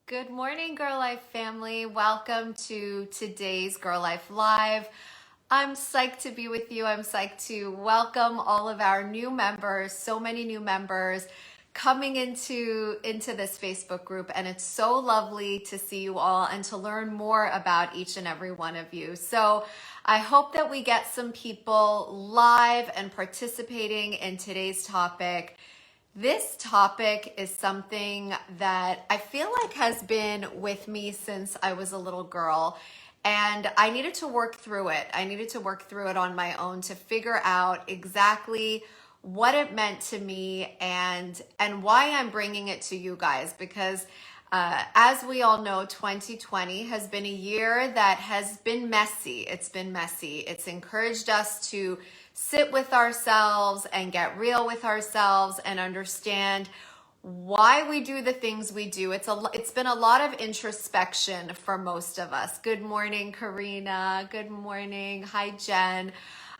Good morning, GiRLiFE family. Welcome to today's GiRLiFE Live. I'm psyched to be with you. I'm psyched to welcome all of our new members, so many new members coming into this Facebook group. And it's so lovely to see you all and to learn more about each and every one of you. So I hope that we get some people live and participating in today's topic. This topic is something that I feel like has been with me since I was a little girl, and I needed to work through it. I needed to work through it on my own to figure out exactly what it meant to me and why I'm bringing it to you guys, because as we all know, 2020 has been a year that has been messy. It's been messy. It's encouraged us to sit with ourselves and get real with ourselves and understand why we do the things we do. It's been a lot of introspection for most of us. Good morning, Karina. Good morning. Hi, Jen.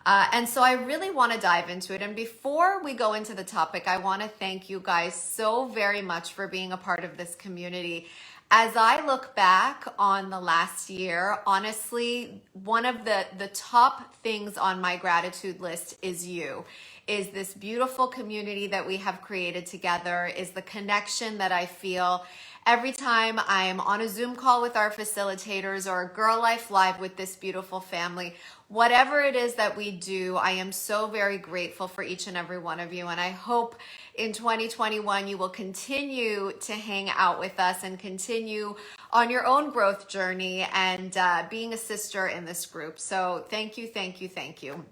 And so I really want to dive into it. And before we go into the topic, I want to thank you guys so very much for being a part of this community. As I look back on the last year, honestly, one of the top things on my gratitude list is you. Is this beautiful community that we have created together, is the connection that I feel every time I'm on a Zoom call with our facilitators or a GiRLiFE Live with this beautiful family. Whatever it is that we do, I am so very grateful for each and every one of you. And I hope in 2021 you will continue to hang out with us and continue on your own growth journey and being a sister in this group. So thank you, thank you, thank you.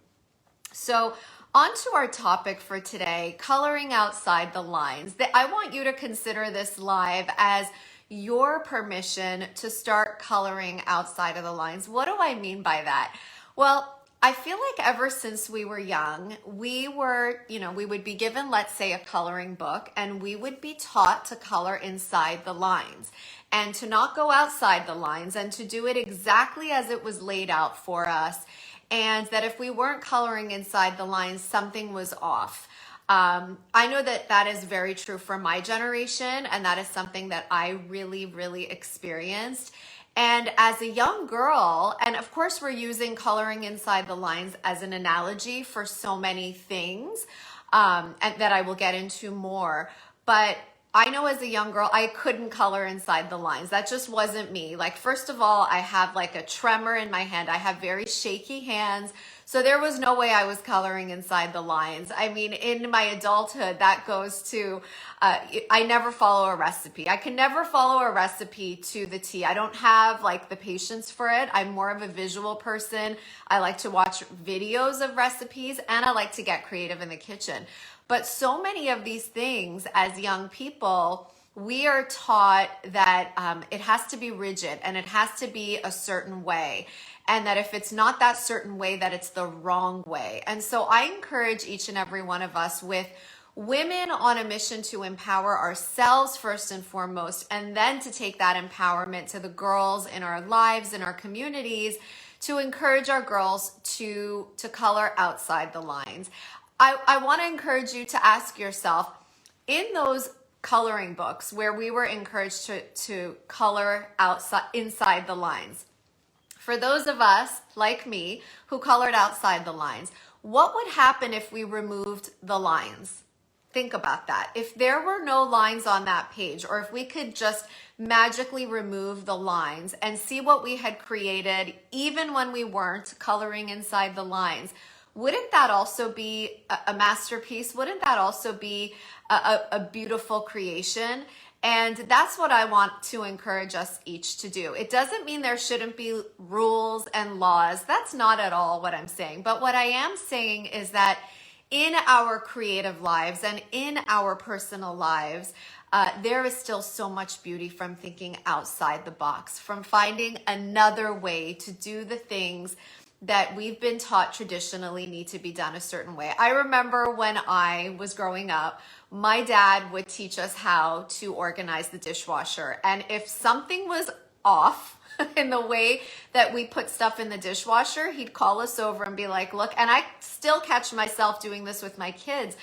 So on to our topic for today, coloring outside the lines. I want you to consider this live as your permission to start coloring outside of the lines. What do I mean by that? Well, I feel like ever since we were young, we would be given, let's say, a coloring book, and we would be taught to color inside the lines and to not go outside the lines and to do it exactly as it was laid out for us. And that if we weren't coloring inside the lines, something was off. I know that that is very true for my generation, and that is something that I really, really experienced. And as a young girl, and of course we're using coloring inside the lines as an analogy for so many things, and that I will get into more. But I know as a young girl, I couldn't color inside the lines. That just wasn't me. Like, first of all, I have like a tremor in my hand. I have very shaky hands. So there was no way I was coloring inside the lines. I mean, in my adulthood, that goes to, I never follow a recipe. I can never follow a recipe to the T. I don't have like the patience for it. I'm more of a visual person. I like to watch videos of recipes, and I like to get creative in the kitchen. But so many of these things as young people, we are taught that it has to be rigid and it has to be a certain way. And that if it's not that certain way, that it's the wrong way. And so I encourage each and every one of us, with women on a mission to empower ourselves first and foremost, and then to take that empowerment to the girls in our lives, in our communities, to encourage our girls to color outside the lines. I want to encourage you to ask yourself, in those coloring books where we were encouraged to color inside the lines, for those of us like me who colored outside the lines, what would happen if we removed the lines? Think about that. If there were no lines on that page, or if we could just magically remove the lines and see what we had created, even when we weren't coloring inside the lines, wouldn't that also be a masterpiece? Wouldn't that also be a beautiful creation? And that's what I want to encourage us each to do. It doesn't mean there shouldn't be rules and laws. That's not at all what I'm saying. But what I am saying is that in our creative lives and in our personal lives, there is still so much beauty from thinking outside the box, from finding another way to do the things that we've been taught traditionally need to be done a certain way. I remember when I was growing up, my dad would teach us how to organize the dishwasher. And if something was off in the way that we put stuff in the dishwasher, he'd call us over and be like, look, and I still catch myself doing this with my kids,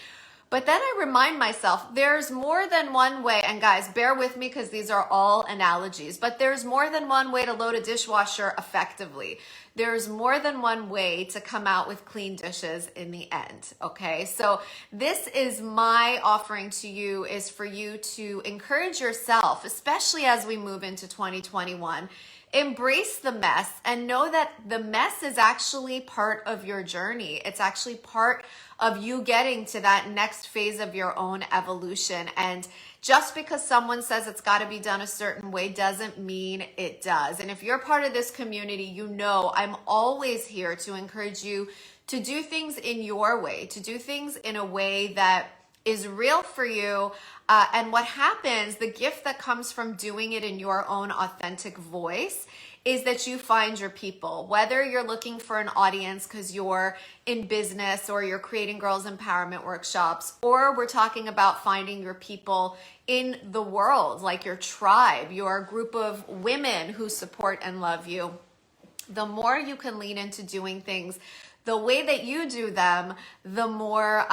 But then I remind myself there's more than one way. And guys, bear with me because these are all analogies, but there's more than one way to load a dishwasher effectively. There's more than one way to come out with clean dishes in the end. Okay. So this is my offering to you, is for you to encourage yourself, especially as we move into 2021. Embrace the mess and know that the mess is actually part of your journey. It's actually part of you getting to that next phase of your own evolution. And just because someone says it's got to be done a certain way doesn't mean it does. And if you're part of this community, you know I'm always here to encourage you to do things in your way, to do things in a way that is real for you. And what happens, the gift that comes from doing it in your own authentic voice, is that you find your people. Whether you're looking for an audience because you're in business, or you're creating girls empowerment workshops, or we're talking about finding your people in the world, like your tribe, your group of women who support and love you. The more you can lean into doing things the way that you do them, the more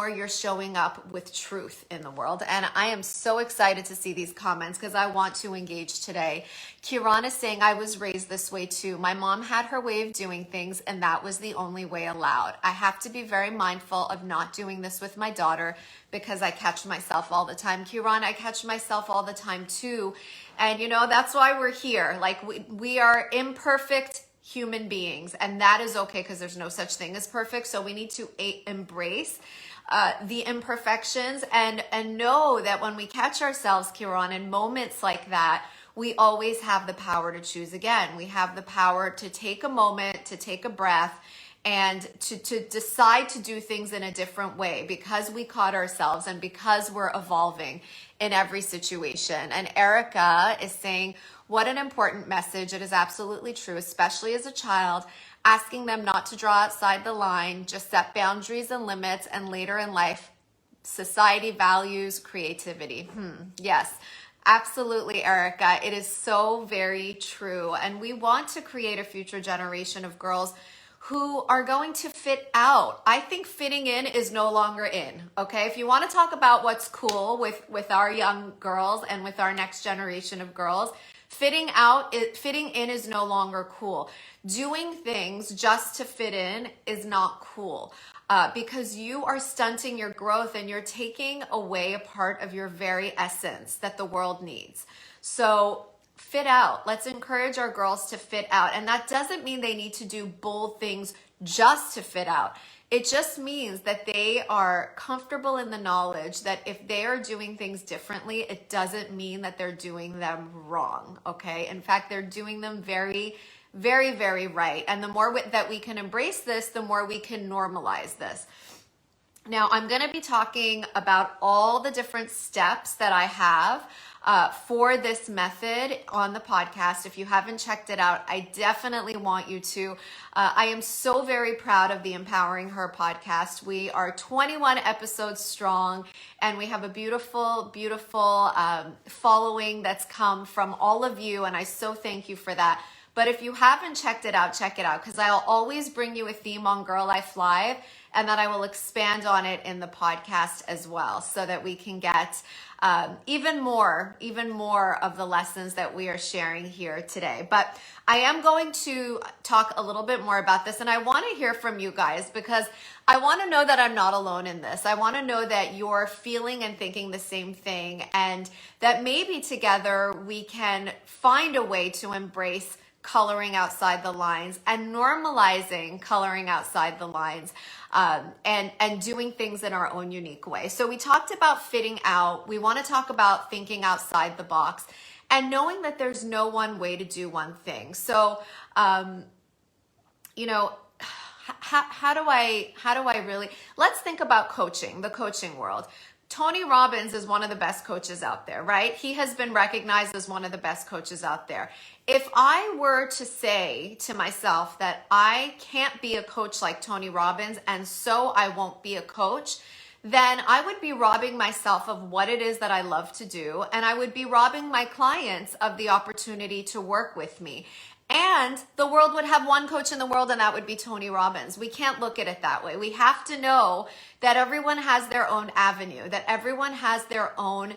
you're showing up with truth in the world. And I am so excited to see these comments because I want to engage today. Kiran is saying, I was raised this way too. My mom had her way of doing things, and that was the only way allowed. I have to be very mindful of not doing this with my daughter because I catch myself all the time. Kiran, I catch myself all the time too. And you know, that's why we're here. Like we are imperfect human beings, and that is okay because there's no such thing as perfect. So we need to embrace the imperfections and know that when we catch ourselves, Kiran, in moments like that, we always have the power to choose again. We have the power to take a moment, to take a breath, and to decide to do things in a different way because we caught ourselves and because we're evolving in every situation. And Erica is saying, what an important message. It is absolutely true, especially as a child, asking them not to draw outside the line, just set boundaries and limits, and later in life, society values creativity. Yes, absolutely, Erica. It is so very true. And we want to create a future generation of girls who are going to fit out. I think fitting in is no longer in, okay? If you want to talk about what's cool with our young girls and with our next generation of girls, fitting in is no longer cool. Doing things just to fit in is not cool because you are stunting your growth and you're taking away a part of your very essence that the world needs. So fit out. Let's encourage our girls to fit out. And that doesn't mean they need to do bold things just to fit out. It just means that they are comfortable in the knowledge that if they are doing things differently, it doesn't mean that they're doing them wrong, okay? In fact, they're doing them very, very, very right. And the more that we can embrace this, the more we can normalize this. Now, I'm going to be talking about all the different steps that I have for this method on the podcast. If you haven't checked it out, I definitely want you to. I am so very proud of the Empowering Her podcast. We are 21 episodes strong, and we have a beautiful, beautiful following that's come from all of you, and I so thank you for that. But if you haven't checked it out, check it out, because I'll always bring you a theme on GiRLiFE Live, and then I will expand on it in the podcast as well, so that we can get even more of the lessons that we are sharing here today. But I am going to talk a little bit more about this, and I want to hear from you guys because I want to know that I'm not alone in this. I want to know that you're feeling and thinking the same thing, and that maybe together we can find a way to embrace coloring outside the lines and normalizing coloring outside the lines and doing things in our own unique way. So we talked about fitting out. We want to talk about thinking outside the box and knowing that there's no one way to do one thing. So, you know, how do I really, let's think about coaching, the coaching world. Tony Robbins is one of the best coaches out there, right? He has been recognized as one of the best coaches out there. If I were to say to myself that I can't be a coach like Tony Robbins, and so I won't be a coach, then I would be robbing myself of what it is that I love to do. And I would be robbing my clients of the opportunity to work with me. And the world would have one coach in the world, and that would be Tony Robbins. We can't look at it that way. We have to know that everyone has their own avenue, that everyone has their own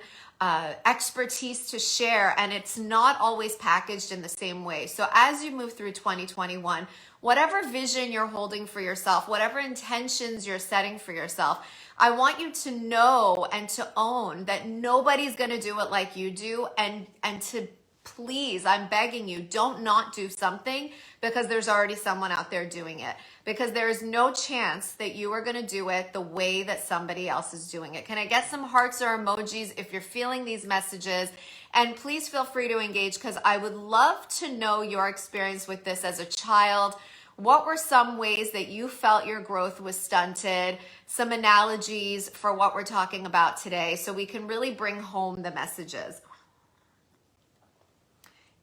expertise to share, and it's not always packaged in the same way. So as you move through 2021, whatever vision you're holding for yourself, whatever intentions you're setting for yourself, I want you to know and to own that nobody's going to do it like you do, and to please, I'm begging you, don't not do something because there's already someone out there doing it. Because there is no chance that you are going to do it the way that somebody else is doing it. Can I get some hearts or emojis if you're feeling these messages? And please feel free to engage, because I would love to know your experience with this as a child. What were some ways that you felt your growth was stunted? Some analogies for what we're talking about today, so we can really bring home the messages.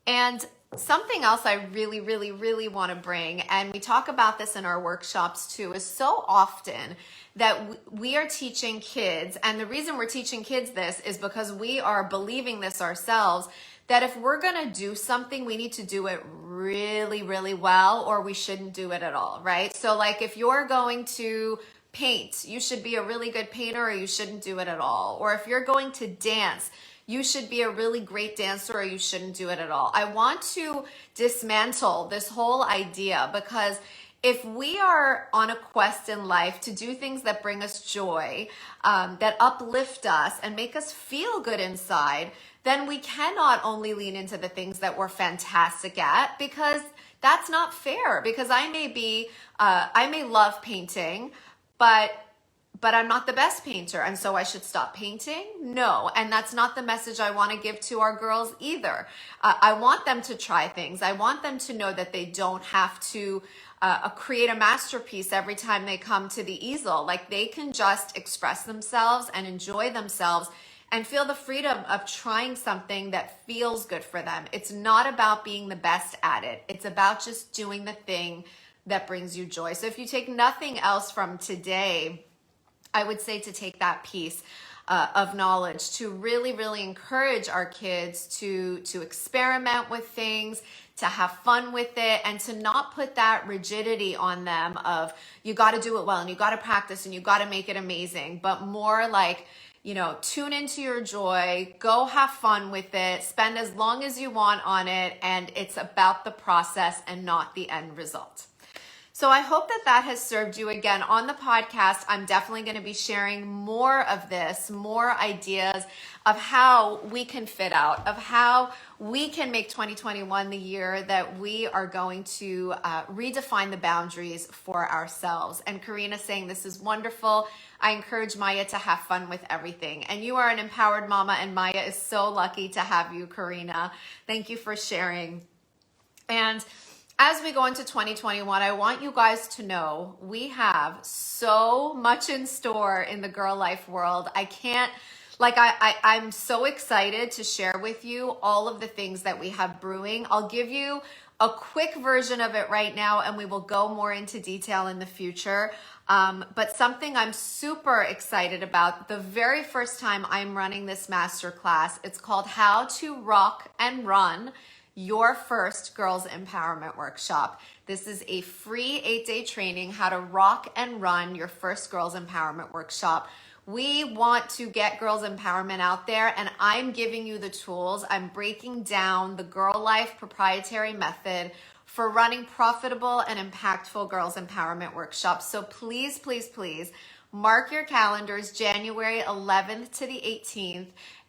And something else I really, really, really want to bring, and we talk about this in our workshops too, is so often that we are teaching kids, and the reason we're teaching kids this is because we are believing this ourselves, that if we're going to do something, we need to do it really, really well, or we shouldn't do it at all, right? So like if you're going to paint, you should be a really good painter, or you shouldn't do it at all. Or if you're going to dance, you should be a really great dancer, or you shouldn't do it at all. I want to dismantle this whole idea, because if we are on a quest in life to do things that bring us joy, that uplift us and make us feel good inside, then we cannot only lean into the things that we're fantastic at, because that's not fair. Because I may love painting, but I'm not the best painter, and so I should stop painting? No, and that's not the message I want to give to our girls either. I want them to try things. I want them to know that they don't have to create a masterpiece every time they come to the easel. Like, they can just express themselves and enjoy themselves and feel the freedom of trying something that feels good for them. It's not about being the best at it. It's about just doing the thing that brings you joy. So if you take nothing else from today, I would say to take that piece of knowledge to really, really encourage our kids to experiment with things, to have fun with it, and to not put that rigidity on them of you got to do it well and you got to practice and you got to make it amazing, but more like, tune into your joy, go have fun with it, spend as long as you want on it, and it's about the process and not the end result. So I hope that has served you. Again, on the podcast, I'm definitely going to be sharing more of this, more ideas of how we can fit out, of how we can make 2021 the year that we are going to redefine the boundaries for ourselves. And Karina saying, this is wonderful. I encourage Maya to have fun with everything. And you are an empowered mama, and Maya is so lucky to have you, Karina. Thank you for sharing. And as we go into 2021, I want you guys to know we have so much in store in the Girl Life world. I'm so excited to share with you all of the things that we have brewing. I'll give you a quick version of it right now, and we will go more into detail in the future. But something I'm super excited about, the very first time I'm running this masterclass, it's called How to Rock and Run Your First Girls Empowerment Workshop. This is a free 8-day training, how to rock and run your first Girls Empowerment Workshop. We want to get girls empowerment out there, and I'm giving you the tools. I'm breaking down the GiRLiFE proprietary method for running profitable and impactful girls empowerment workshops. So please, please, please mark your calendars, January 11th to the 18th.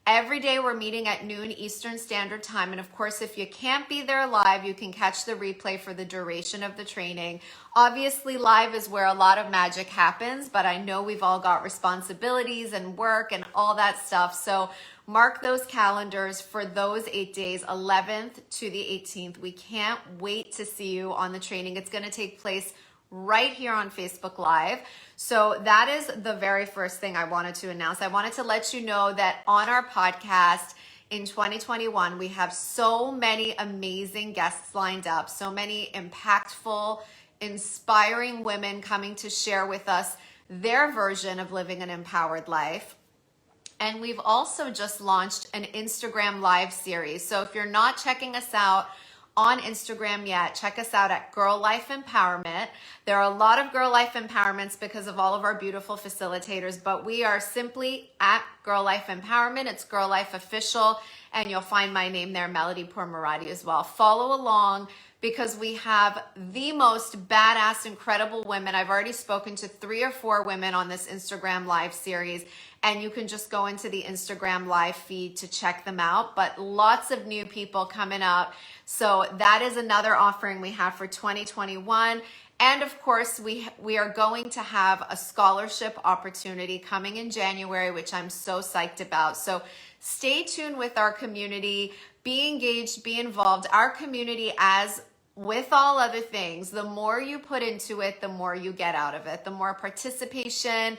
Every day we're meeting at noon Eastern Standard Time. And of course, if you can't be there live, you can catch the replay for the duration of the training. Obviously, live is where a lot of magic happens, but I know we've all got responsibilities and work and all that stuff. So mark those calendars for those 8 days, 11th to the 18th. We can't wait to see you on the training. It's going to take place right here on Facebook Live. So that is the very first thing I wanted to announce. I wanted to let you know that on our podcast in 2021, we have so many amazing guests lined up, so many impactful, inspiring women coming to share with us their version of living an empowered life. And we've also just launched an Instagram live series. So if you're not checking us out on Instagram yet, check us out at GiRLiFE Empowerment. There are a lot of GiRLiFE Empowerments because of all of our beautiful facilitators, but we are simply at GiRLiFE Empowerment. It's GiRLiFE Official, and you'll find my name there, Melody Pourmoradi, as well. Follow along because we have the most badass, incredible women. I've already spoken to 3 or 4 women on this Instagram live series, and you can just go into the Instagram live feed to check them out, but lots of new people coming up. So that is another offering we have for 2021. And of course, we are going to have a scholarship opportunity coming in January, which I'm so psyched about. So stay tuned with our community, be engaged, be involved. Our community, as with all other things, the more you put into it, the more you get out of it. The more participation,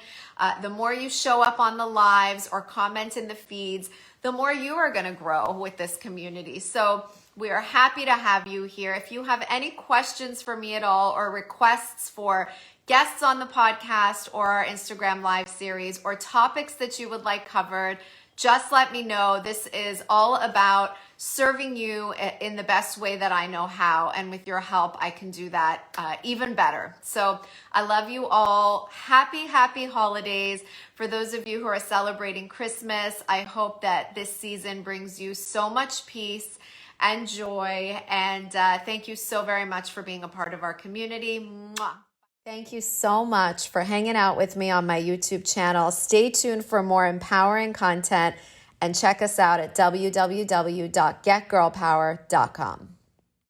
the more you show up on the lives or comment in the feeds, the more you are going to grow with this community. So we are happy to have you here. If you have any questions for me at all or requests for guests on the podcast or our Instagram live series or topics that you would like covered, just let me know. This is all about serving you in the best way that I know how. And with your help, I can do that even better. So I love you all. Happy, happy holidays. For those of you who are celebrating Christmas, I hope that this season brings you so much peace and joy. And thank you so very much for being a part of our community. Mwah. Thank you so much for hanging out with me on my YouTube channel. Stay tuned for more empowering content and check us out at www.getgirlpower.com.